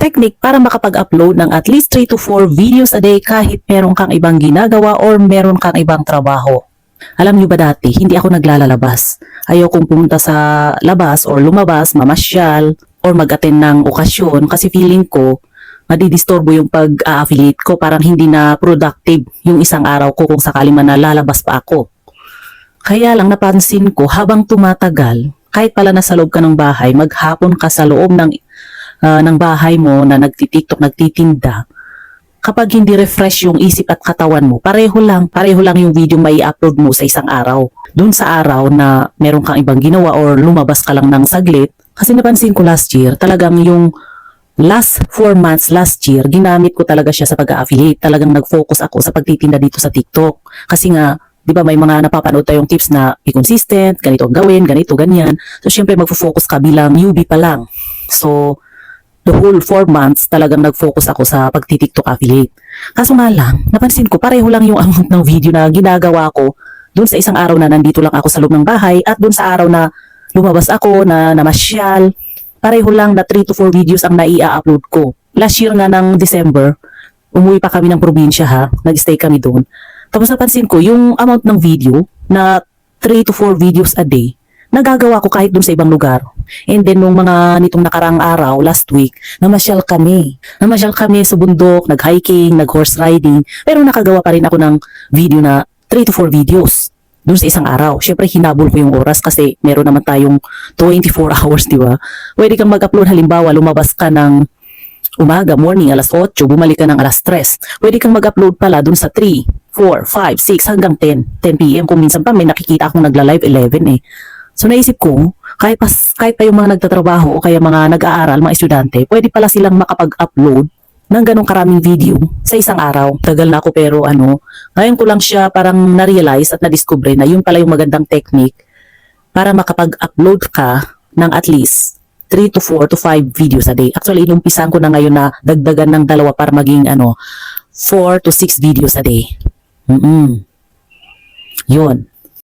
technique para makapag-upload ng at least 3 to 4 videos a day kahit meron kang ibang ginagawa or meron kang ibang trabaho. Alam nyo ba dati, hindi ako naglalalabas. Ayaw kong pumunta sa labas or lumabas, mamasyal, or mag-attend ng okasyon kasi feeling ko madidisturbo yung pag-affiliate ko. Parang hindi na productive yung isang araw ko kung sakali man nalalabas pa ako. Kaya lang napansin ko habang tumatagal, kahit pala nasa loob ka ng bahay, maghapon ka sa loob ng bahay mo na nagtitiktok, nagtitinda, kapag hindi refresh yung isip at katawan mo, pareho lang yung video may upload mo sa isang araw. Doon sa araw na meron kang ibang ginawa or lumabas ka lang ng saglit, kasi napansin ko last year, talagang yung last 4 months last year, ginamit ko talaga siya sa pag-affiliate. Talagang nag-focus ako sa pagtitinda dito sa TikTok. Kasi nga, di ba may mga napapanood tayong tips na be consistent, ganito ang gawin, ganito, ganyan. So, syempre magfo-focus ka bilang newbie pa lang. So, the whole 4 months talagang nag-focus ako sa pagti-TikTok affiliate. Kaso nga lang, napansin ko pareho lang yung amount ng video na ginagawa ko dun sa isang araw na nandito lang ako sa loob ng bahay at dun sa araw na lumabas ako, na namasyal. Pareho lang na 3 to 4 videos ang naia-upload ko. Last year nga ng December, umuwi pa kami ng probinsya ha, nag-stay kami doon. Tapos napansin ko yung amount ng video na 3 to 4 videos a day, nagagawa ko kahit dun sa ibang lugar. And then nung mga nitong nakarang araw, last week, namasyal kami. Namasyal kami sa bundok, nag-hiking, nag-horse riding, pero nakagawa pa rin ako ng video na 3 to 4 videos dun sa isang araw. Syempre hinabol ko yung oras kasi meron naman tayong 24 hours, di ba? Pwede kang mag-upload, halimbawa lumabas ka ng umaga, morning, alas 8, bumalik ka ng alas 3. Pwede kang mag-upload pala dun sa 3, 4, 5, 6 hanggang 10 PM. Kung minsan pa may nakikita akong nagla-live 11 eh. So naisip ko, kahit pa yung mga nagtatrabaho o kaya mga nag-aaral, mga estudyante, pwede pala silang makapag-upload ng ganong karaming video sa isang araw. Tagal na ako pero ngayon ko lang siya parang na-realize at na-discover na yun pala yung magandang technique para makapag-upload ka ng at least 3 to 4 to 5 videos a day. Actually, inumpisan ko na ngayon na dagdagan ng 2 para maging 4 to 6 videos a day. Yun.